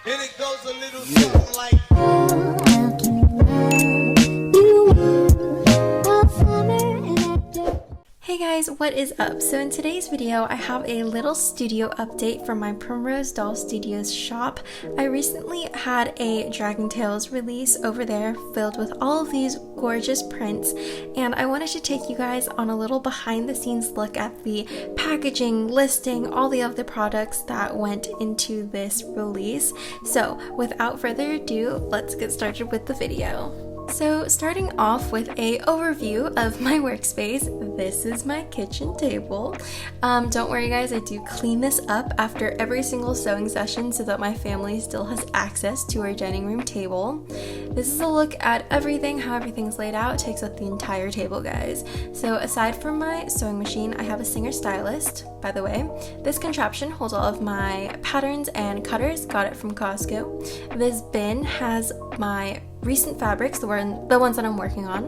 And it goes a little something like Hey guys, what is up? So in today's video, I have a little studio update from my PrimroseDollStudios shop. I recently had a Dragon Tales release over there filled with all of these gorgeous prints, and I wanted to take you guys on a little behind the scenes look at the packaging, listing, all the other products that went into this release. So without further ado, let's get started with the video. So starting off with a overview of my workspace, this is my kitchen table. Don't worry guys, I do clean this up after every single sewing session so that my family still has access to our dining room table. This is a look at everything, how everything's laid out. It takes up the entire table, guys. So aside from my sewing machine, I have a Singer stylist, by the way. This contraption holds all of my patterns and cutters, got it from Costco. This bin has my recent fabrics, the ones that I'm working on.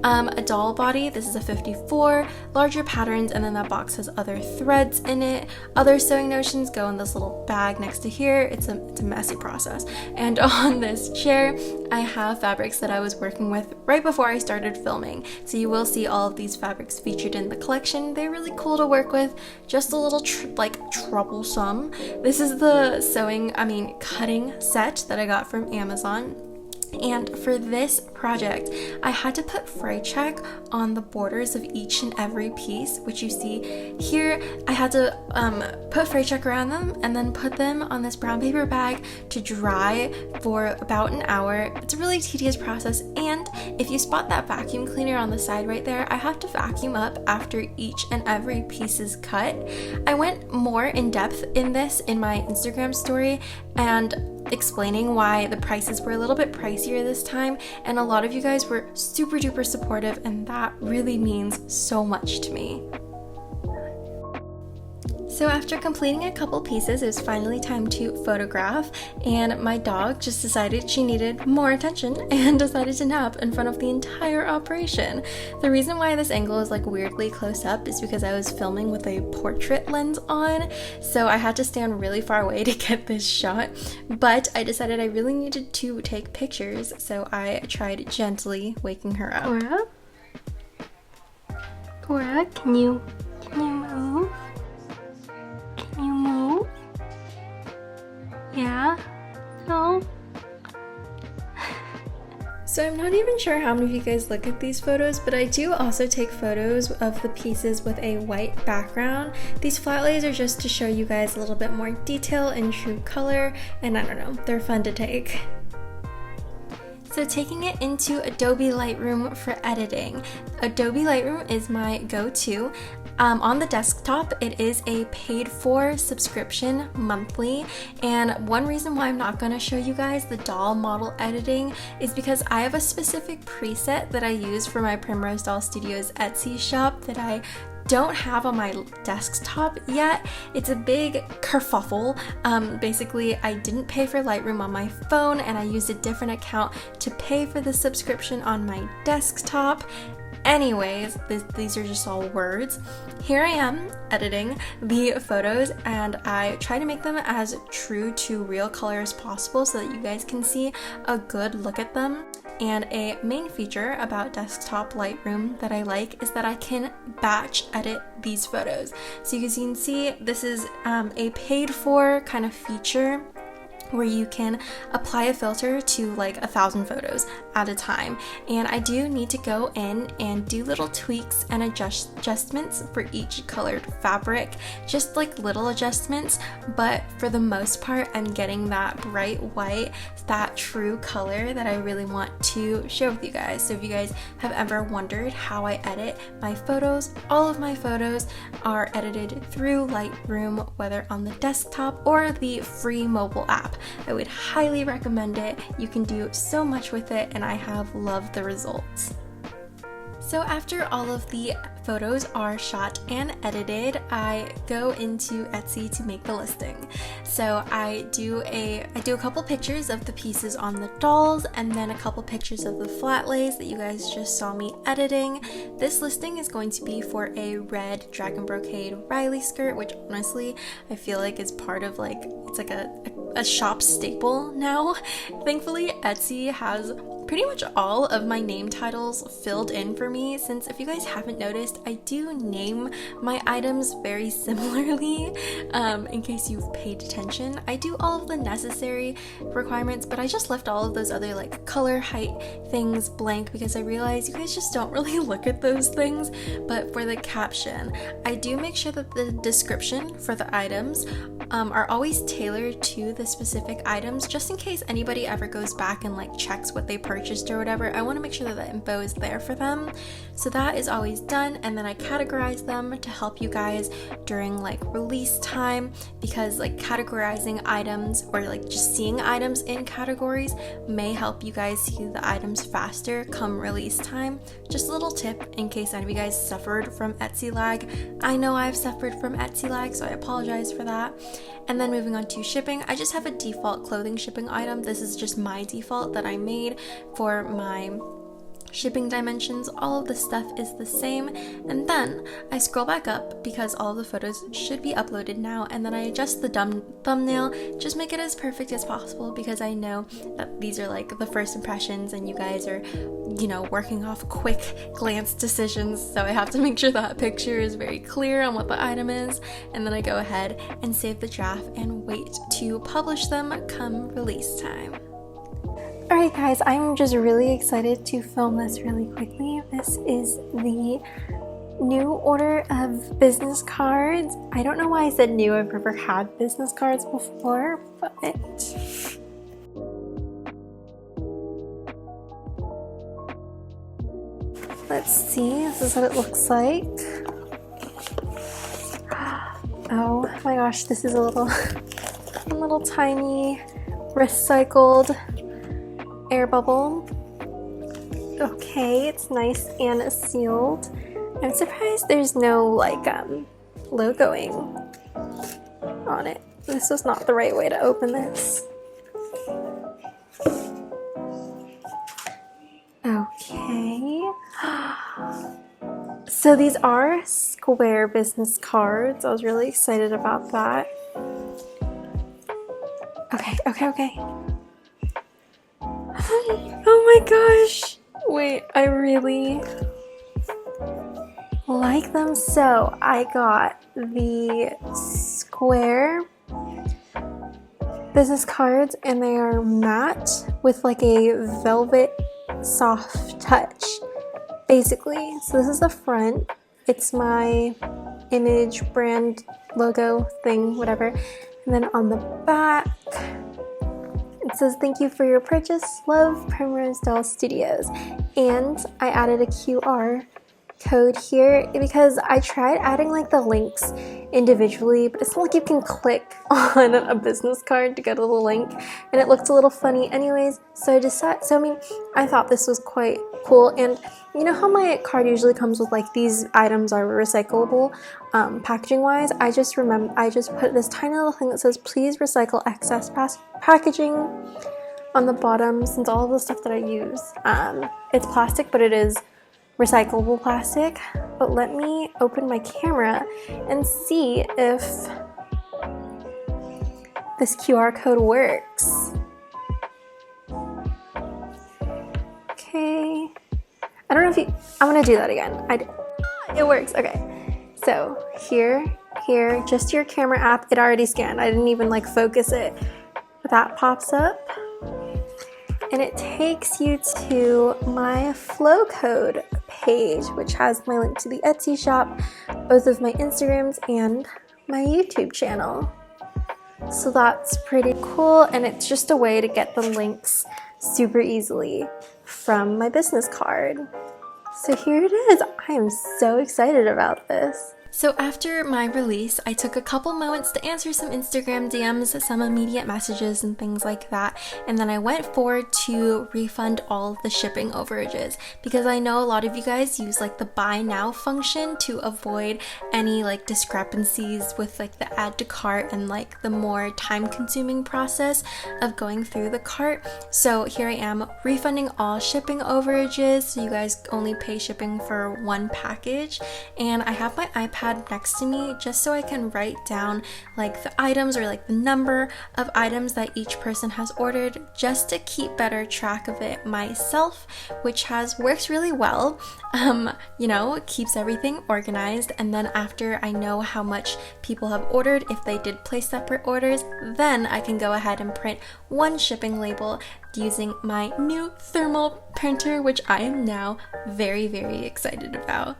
A doll body, this is a 54, larger patterns, and then that box has other threads in it. Other sewing notions go in this little bag next to here. It's a messy process. And on this chair, I have fabrics that I was working with right before I started filming. So you will see all of these fabrics featured in the collection. They're really cool to work with, just a little troublesome. This is the cutting set that I got from Amazon. And for this project, I had to put fray check on the borders of each and every piece, which you see here. I had to put fray check around them and then put them on this brown paper bag to dry for about an hour. It's a really tedious process, and if you spot that vacuum cleaner on the side right there, I have to vacuum up after each and every piece is cut. I went more in depth in this in my Instagram story and explaining why the prices were a little bit pricier this time, and a lot of you guys were super duper supportive, and that really means so much to me. So after completing a couple pieces, it was finally time to photograph, and my dog just decided she needed more attention and decided to nap in front of the entire operation. The reason why this angle is weirdly close up is because I was filming with a portrait lens on, so I had to stand really far away to get this shot, but I decided I really needed to take pictures, so I tried gently waking her up. Cora? Cora, can you move? Can you move? Yeah? No? So I'm not even sure how many of you guys look at these photos, but I do also take photos of the pieces with a white background. These flat lays are just to show you guys a little bit more detail and true color, and I don't know, they're fun to take. So taking it into Adobe Lightroom for editing. Adobe Lightroom is my go-to. On the desktop, it is a paid-for subscription monthly, and one reason why I'm not going to show you guys the doll model editing is because I have a specific preset that I use for my PrimroseDollStudios Etsy shop that I don't have on my desktop yet. It's a big kerfuffle. Basically, I didn't pay for Lightroom on my phone, and I used a different account to pay for the subscription on my desktop. Anyways, these are just all words. Here I am editing the photos, and I try to make them as true to real color as possible so that you guys can see a good look at them. And a main feature about desktop Lightroom that I like is that I can batch edit these photos. So you can see this is a paid for kind of feature where you can apply a filter to 1,000 photos at a time. And I do need to go in and do little tweaks and adjustments for each colored fabric, just little adjustments, but for the most part, I'm getting that bright white, that true color that I really want to share with you guys. So if you guys have ever wondered how I edit my photos, all of my photos are edited through Lightroom, whether on the desktop or the free mobile app. I would highly recommend it. You can do so much with it, and I have loved the results. So after all of the photos are shot and edited, I go into Etsy to make the listing. So I do a couple pictures of the pieces on the dolls, and then a couple pictures of the flat lays that you guys just saw me editing. This listing is going to be for a red dragon brocade Riley skirt, which honestly I feel like is part of it's like a a shop staple now. Thankfully, Etsy has pretty much all of my name titles filled in for me, since if you guys haven't noticed, I do name my items very similarly. In case you've paid attention, I do all of the necessary requirements, but I just left all of those other like color, height things blank because I realized you guys just don't really look at those things. But for the caption, I do make sure that the description for the items are always tailored to the specific items, just in case anybody ever goes back and like checks what they purchased or whatever. I want to make sure that the info is there for them, so that is always done. And then I categorize them to help you guys during like release time, because like categorizing items or like just seeing items in categories may help you guys see the items faster come release time. Just a little tip in case any of you guys suffered from Etsy lag. I know I've suffered from Etsy lag, so I apologize for that. And then moving on to shipping, I just have a default clothing shipping item. This is just my default that I made for my shipping dimensions. All of the stuff is the same, and then I scroll back up because all of the photos should be uploaded now, and then I adjust the thumbnail, just make it as perfect as possible, because I know that these are like the first impressions and you guys are, you know, working off quick glance decisions, so I have to make sure that picture is very clear on what the item is. And then I go ahead and save the draft and wait to publish them come release time. Alright guys, I'm just really excited to film this really quickly. This is the new order of business cards. I don't know why I said new, I've never had business cards before, but let's see, this is what it looks like. Oh my gosh, this is a little tiny recycled air bubble. Okay, it's nice and sealed. I'm surprised there's no like logoing on it. This was not the right way to open this. Okay. So these are square business cards. I was really excited about that. Okay. Oh my gosh! Wait, I really like them. So I got the square business cards, and they are matte with like a velvet soft touch, basically. So this is the front. It's my image brand logo thing, whatever. And then on the back, it says, "Thank you for your purchase. Love, PrimroseDollStudios." And I added a QR code here because I tried adding like the links individually, but it's not like you can click on a business card to go to the link, and it looked a little funny anyways. So I decided, I thought this was quite cool. And you know how my card usually comes with like these items are recyclable packaging wise? I just put this tiny little thing that says, "Please recycle excess packaging" on the bottom, since all of the stuff that I use, it's plastic, but it is recyclable plastic. But let me open my camera and see if this QR code works. Okay, I don't know if I'm gonna do that again. It works. Okay, so here, just your camera app, it already scanned. I didn't even like focus it, but that pops up. And it takes you to my flow code page, which has my link to the Etsy shop, both of my Instagrams, and my YouTube channel. So that's pretty cool, and it's just a way to get the links super easily from my business card. So here it is. I am so excited about this. So after my release, I took a couple moments to answer some Instagram DMs, some immediate messages and things like that, and then I went forward to refund all of the shipping overages, because I know a lot of you guys use like the buy now function to avoid any like discrepancies with like the add to cart and like the more time consuming process of going through the cart. So here I am refunding all shipping overages, so you guys only pay shipping for one package. And I have my iPad notepad next to me just so I can write down like the items or like the number of items that each person has ordered, just to keep better track of it myself, which works really well. It keeps everything organized, and then after I know how much people have ordered, if they did place separate orders, then I can go ahead and print one shipping label using my new thermal printer, which I am now very, very excited about.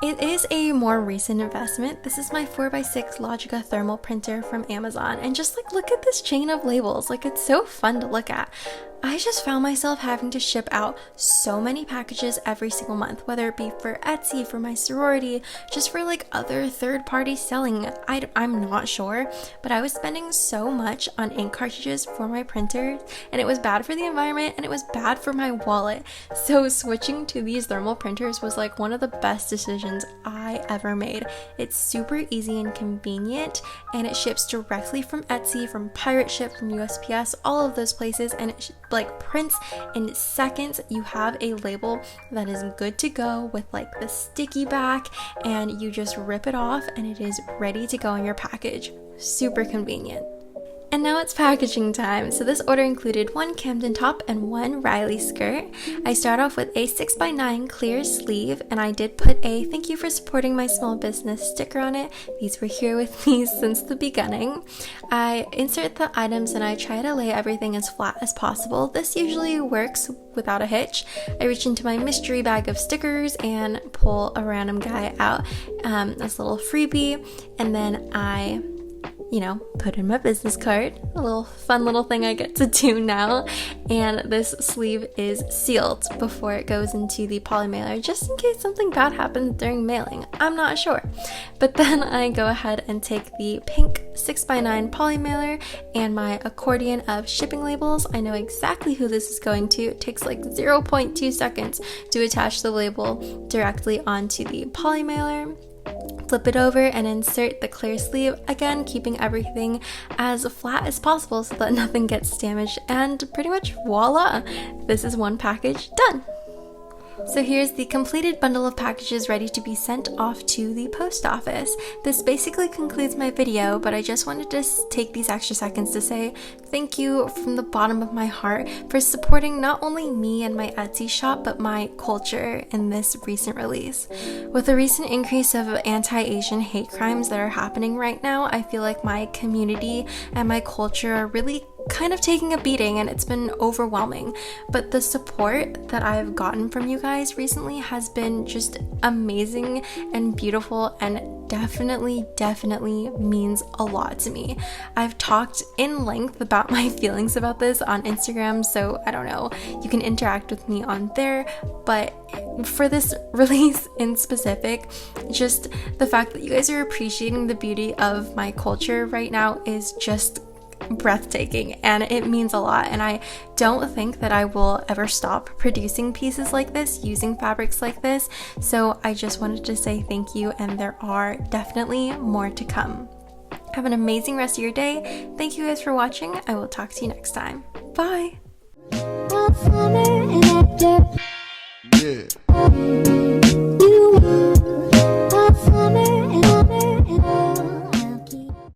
It is a more recent investment. This is my 4x6 Logica thermal printer from Amazon, and just like look at this chain of labels, like it's so fun to look at. I just found myself having to ship out so many packages every single month, whether it be for Etsy, for my sorority, just for like other third-party selling. I'm not sure, but I was spending so much on ink cartridges for my printers, and it was bad for the environment and it was bad for my wallet. So switching to these thermal printers was like one of the best decisions I ever made. It's super easy and convenient, and it ships directly from Etsy, from Pirate Ship, from USPS, all of those places, and it like prints in seconds. You have a label that is good to go with like the sticky back, and you just rip it off and it is ready to go in your package. Super convenient. And now it's packaging time. So this order included one Camden top and one Riley skirt. I start off with a 6x9 clear sleeve, and I did put a "thank you for supporting my small business" sticker on it. These were here with me since the beginning. I insert the items and I try to lay everything as flat as possible. This usually works without a hitch. I reach into my mystery bag of stickers and pull a random guy out as a little freebie, and then I put in my business card, a little fun little thing I get to do now. And this sleeve is sealed before it goes into the poly mailer, just in case something bad happens during mailing. I'm not sure. But then I go ahead and take the pink 6x9 poly mailer and my accordion of shipping labels. I know exactly who this is going to. It takes like 0.2 seconds to attach the label directly onto the poly mailer. Flip it over and insert the clear sleeve, again keeping everything as flat as possible so that nothing gets damaged, and pretty much voila, this is one package done. So here's the completed bundle of packages ready to be sent off to the post office. This basically concludes my video, but I just wanted to take these extra seconds to say thank you from the bottom of my heart for supporting not only me and my Etsy shop, but my culture in this recent release. With the recent increase of anti-Asian hate crimes that are happening right now, I feel like my community and my culture are really kind of taking a beating, and it's been overwhelming. But the support that I've gotten from you guys recently has been just amazing and beautiful, and definitely means a lot to me. I've talked in length about my feelings about this on Instagram, so I don't know, you can interact with me on there. But for this release in specific, just the fact that you guys are appreciating the beauty of my culture right now is just breathtaking, and it means a lot. And I don't think that I will ever stop producing pieces like this, using fabrics like this. So I just wanted to say thank you, and there are definitely more to come. Have an amazing rest of your day. Thank you guys for watching. I will talk to you next time. Bye. Yeah.